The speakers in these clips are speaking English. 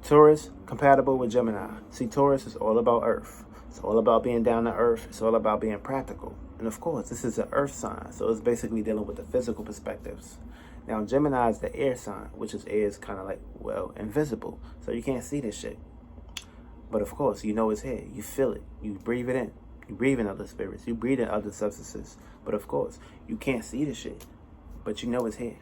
Taurus compatible with Gemini. See, Taurus is all about Earth. It's all about being down to earth. It's all about being practical. And of course, this is an earth sign, so it's basically dealing with the physical perspectives. Now, Gemini is the air sign, which is air is kind of like, well, invisible. So you can't see this shit. But of course, you know it's here. You feel it. You breathe it in. You breathe in other spirits. You breathe in other substances. But of course, you can't see the shit. But you know it's here.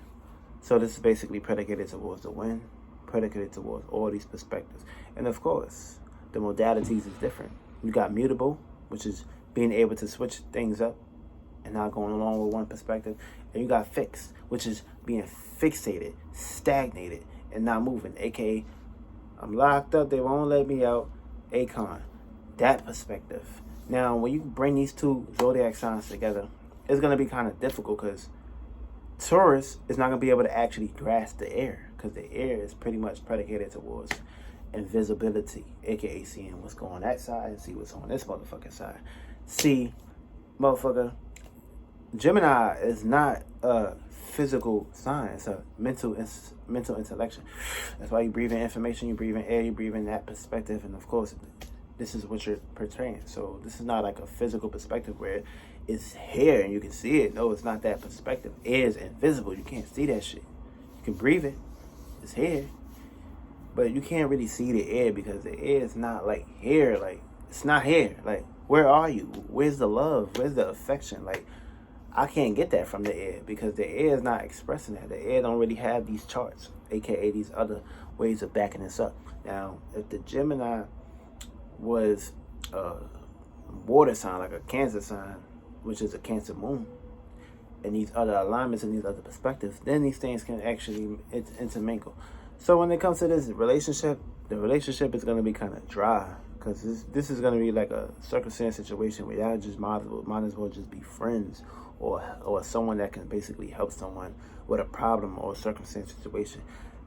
So this is basically predicated towards the wind, predicated towards all these perspectives. And of course, the modalities is different. You got mutable, which is being able to switch things up and not going along with one perspective. And you got fixed, which is being fixated, stagnated, and not moving. AKA, I'm locked up, they won't let me out. Akon, that perspective. Now, when you bring these two zodiac signs together, it's going to be kind of difficult because Taurus is not going to be able to actually grasp the air because the air is pretty much predicated towards invisibility, aka seeing what's going on that side and see what's on this motherfucking side. See, motherfucker, Gemini is not a physical sign. It's a mental intellection. That's why you breathe in information, you breathe in air, you breathe in that perspective, and of course, this is what you're portraying. So this is not like a physical perspective where it's here and you can see it. No, it's not that perspective. Air is invisible. You can't see that shit. You can breathe it. It's here. But you can't really see the air because the air is not like here. Like, it's not here. Like, where are you? Where's the love? Where's the affection? Like, I can't get that from the air because the air is not expressing that. The air don't really have these charts, aka these other ways of backing this up. Now, if the Gemini was a water sign, like a Cancer sign, which is a Cancer moon, and these other alignments and these other perspectives, then these things can actually intermingle. So when it comes to this relationship, the relationship is going to be kind of dry because this is going to be like a circumstance situation where y'all just might as well just be friends or someone that can basically help someone with a problem or a circumstance situation,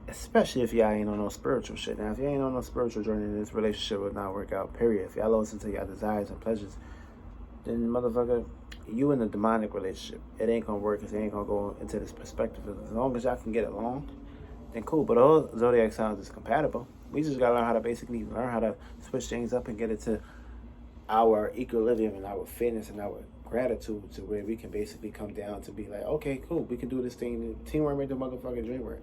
especially if y'all ain't on no spiritual shit. Now, if you ain't on no spiritual journey, this relationship will not work out, period. If y'all listen to y'all desires and pleasures, then motherfucker, you in a demonic relationship. It ain't gonna work because it ain't gonna go into this perspective. As long as y'all can get along, then cool. But all zodiac signs is compatible. We just gotta learn how to switch things up and get it to our equilibrium and our fairness and our gratitude to where we can basically come down to be like, okay, cool, we can do this thing. Teamwork make the motherfucking dream work.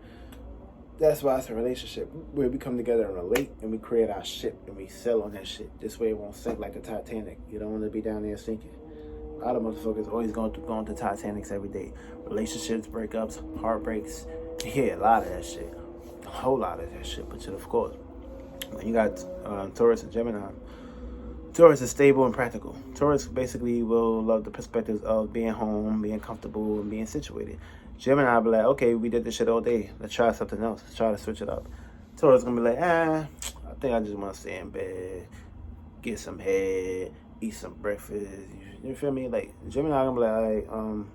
That's why it's a relationship where we come together and relate and we create our ship and we sell on that shit. This way it won't sink like the Titanic. You don't want to be down there sinking. A lot of motherfuckers always going to Titanics every day. Relationships, breakups, heartbreaks. Yeah, a lot of that shit. A whole lot of that shit. But of course, when you got Taurus and Gemini, Taurus is stable and practical. Taurus basically will love the perspectives of being home, being comfortable, and being situated. Gemini will be like, okay, we did this shit all day. Let's try something else. Let's try to switch it up. Taurus gonna be like, I think I just want to stay in bed, get some head, eat some breakfast. You feel me? Like, Gemini gonna be like, all right,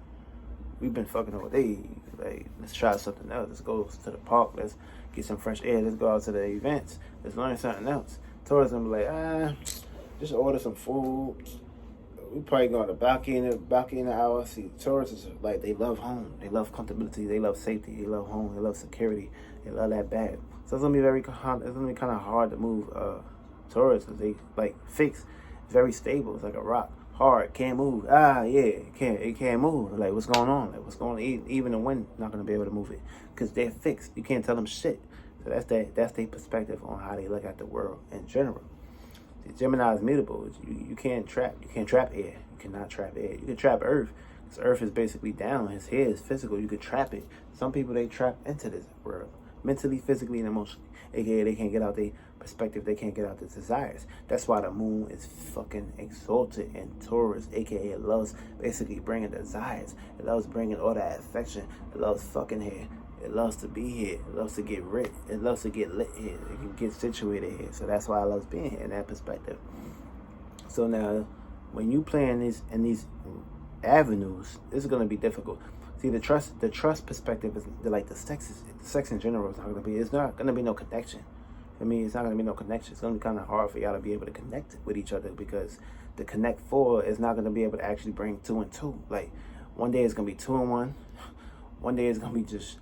we've been fucking all day. Like, let's try something else. Let's go to the park. Let's get some fresh air. Let's go out to the events. Let's learn something else. Taurus gonna be like, just order some food. We probably go on the balcony in the hour. See, Taurus is like, they love home. They love comfortability. They love safety. They love home. They love security. They love that bag. So it's gonna be kind of hard to move Taurus because they like fixed, very stable. It's like a rock, hard, can't move. It can't move. Like, what's going on? Like, what's going on? Even the wind not gonna be able to move it because they're fixed. You can't tell them shit. So that's their perspective on how they look at the world in general. The Gemini is mutable. You can't trap. You can't trap air. You cannot trap air. You can trap Earth. Because Earth is basically down. His head is physical. You could trap it. Some people, they trap into this world. Mentally, physically, and emotionally. AKA, they can't get out their perspective. They can't get out their desires. That's why the moon is fucking exalted in Taurus. AKA, it loves basically bringing desires. It loves bringing all that affection. It loves fucking here. It loves to be here. It loves to get rich. It loves to get lit here. It can get situated here. So that's why I love being here in that perspective. So now, when you play in these avenues, it's gonna be difficult. See, the trust perspective is like the sex in general is not gonna be. It's not gonna be no connection. I mean, it's not gonna be no connection. It's gonna be kind of hard for y'all to be able to connect with each other because the connect four is not gonna be able to actually bring 2 and 2. Like, one day it's gonna be 2 and 1. One day it's gonna be just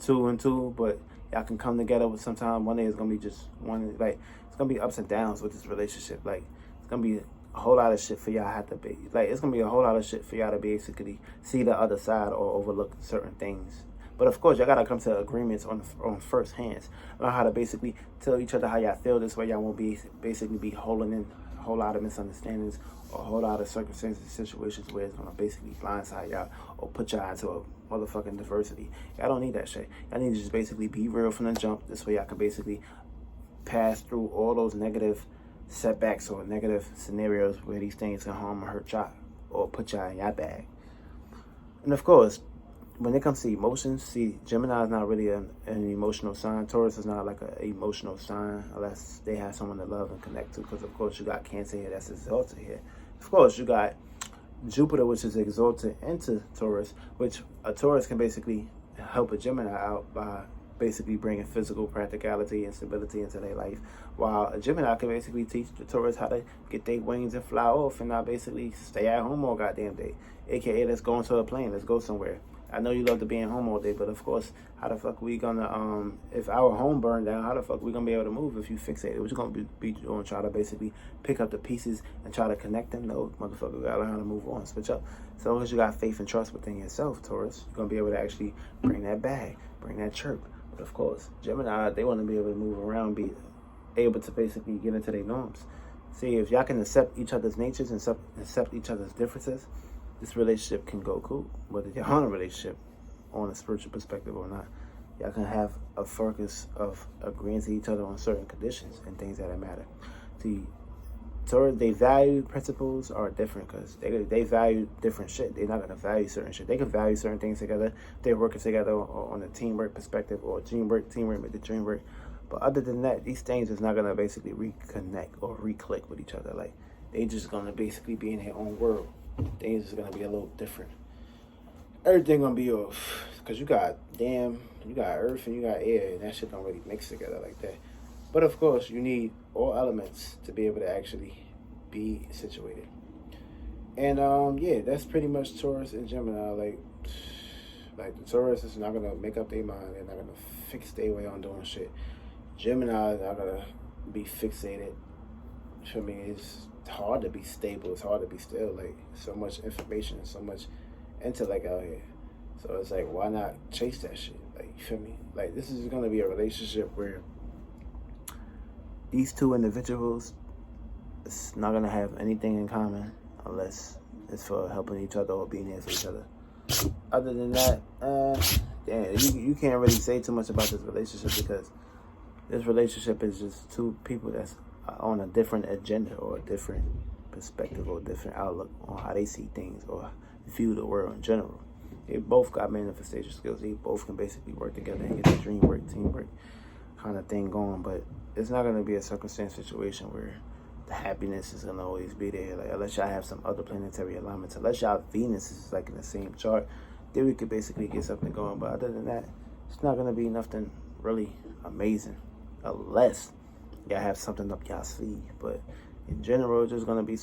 2 and 2, but Y'all can come together with sometime. One day it's gonna be just one, like, it's gonna be ups and downs with this relationship. Like, it's gonna be a whole lot of shit for y'all have to be, like, it's gonna be a whole lot of shit for y'all to basically see the other side or overlook certain things. But of course, y'all gotta come to agreements on first hands. Learn how to basically tell each other how y'all feel. This way, y'all won't be basically be holding in a whole lot of misunderstandings or a whole lot of circumstances, situations where it's gonna basically blindside y'all or put y'all into a motherfucking diversity. Y'all don't need that shit. Y'all need to just basically be real from the jump. This way, y'all can basically pass through all those negative setbacks or negative scenarios where these things can harm or hurt y'all or put y'all in y'all bag. And of course, when it comes to emotions, see, Gemini is not really an emotional sign. Taurus is not like an emotional sign unless they have someone to love and connect to. Because, of course, you got Cancer here, that's exalted here. Of course, you got Jupiter, which is exalted into Taurus, which a Taurus can basically help a Gemini out by basically bringing physical practicality and stability into their life, while a Gemini can basically teach the Taurus how to get their wings and fly off and not basically stay at home all goddamn day. AKA, let's go into a plane, let's go somewhere. I know you love to be in home all day, but of course, how the fuck we gonna, if our home burned down, how the fuck we gonna be able to move if you fixate it? What you gonna be doing, try to basically pick up the pieces and try to connect them? No, motherfucker, gotta learn how to move on, switch up. So long as you got faith and trust within yourself, Taurus, you're gonna be able to actually bring that bag, bring that chirp. But of course, Gemini, they wanna be able to move around, be able to basically get into their norms. See, if y'all can accept each other's natures and accept each other's differences, this relationship can go cool. Whether you're on a relationship on a spiritual perspective or not, y'all can have a focus of agreeing to each other on certain conditions and things that matter. See, Taurus, they value principles are different because they value different shit. They're not gonna value certain shit. They can value certain things together. They're working together on a teamwork perspective or teamwork make the dream work. But other than that, these things is not gonna basically reconnect or re-click with each other. Like, they just gonna basically be in their own world. Things is gonna be a little different. Everything gonna be off because you got earth and you got air, and that shit don't really mix together like that. But of course, you need all elements to be able to actually be situated. And yeah, that's pretty much Taurus and Gemini. Like the Taurus is not gonna make up their mind. They're not gonna fix their way on doing shit. Gemini is not gonna be fixated. For me, it's hard to be stable. It's hard to be still. Like, so much information, so much intellect out here. So it's like, why not chase that shit? Like, you feel me? Like, this is gonna be a relationship where these two individuals is not gonna have anything in common unless it's for helping each other or being there for each other. Other than that, you can't really say too much about this relationship because this relationship is just two people that's on a different agenda or a different perspective or a different outlook on how they see things or view the world in general. They both got manifestation skills. They both can basically work together and get the dream work, teamwork kind of thing going. But it's not going to be a circumstance situation where the happiness is going to always be there. Like, unless y'all have some other planetary alignments, unless y'all Venus is like in the same chart, then we could basically get something going. But other than that, it's not going to be nothing really amazing unless y'all have something up y'all sleeve. But in general, it's just gonna be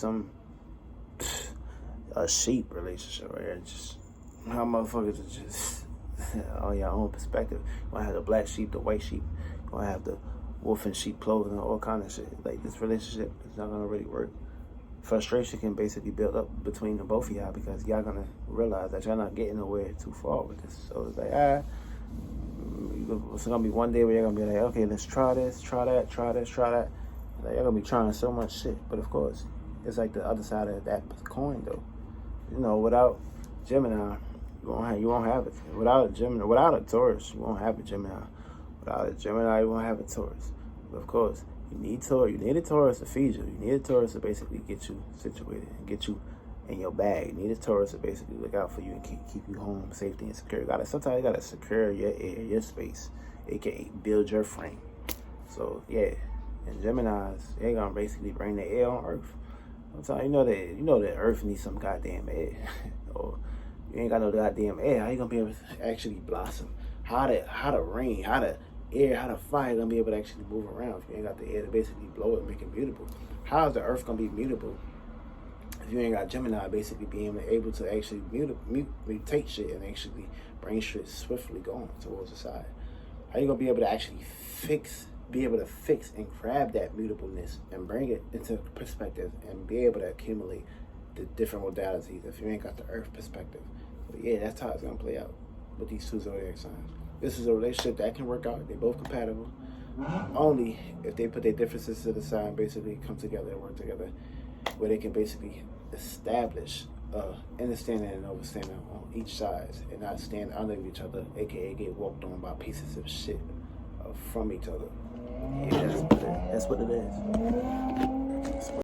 a sheep relationship right here. Just how motherfuckers are just on your own perspective. You're gonna have the black sheep, the white sheep. You're gonna have the wolf and sheep clothing, all kind of shit. Like, this relationship is not gonna really work. Frustration can basically build up between the both of y'all because y'all gonna realize that y'all not getting nowhere too far with this. So it's like, it's gonna be one day where you're gonna be like, okay, let's try this, try that, try this, try that. Like, you're gonna be trying so much shit. But of course, it's like the other side of that coin, though. You know, without Gemini, you won't have it. Without a Taurus, you won't have a Gemini. Without a Gemini, you won't have a Taurus. But of course, you need a Taurus to feed you. You need a Taurus to basically get you situated and get you in your bag. You need a Taurus to basically look out for you and keep you home, safety and secure. Sometimes you gotta secure your air, your space, aka build your frame. So yeah, and Geminis, they gonna basically bring the air on Earth. Sometimes you know that Earth needs some goddamn air, or you ain't got no goddamn air. How you gonna be able to actually blossom? How the rain, how the air, how the fire gonna be able to actually move around if you ain't got the air to basically blow it, make it mutable? How is the Earth gonna be mutable if you ain't got Gemini basically being able to actually mutate shit and actually bring shit swiftly going towards the side? How you gonna be able to actually be able to fix and grab that mutableness and bring it into perspective and be able to accumulate the different modalities if you ain't got the earth perspective? So yeah, that's how it's gonna play out with these two zodiac signs. This is a relationship that can work out. They're both compatible. Only if they put their differences to the side and basically come together and work together, where they can basically establish understanding and understanding on each side and not stand under each other, aka get walked on by pieces of shit from each other. Yeah, that's what it is.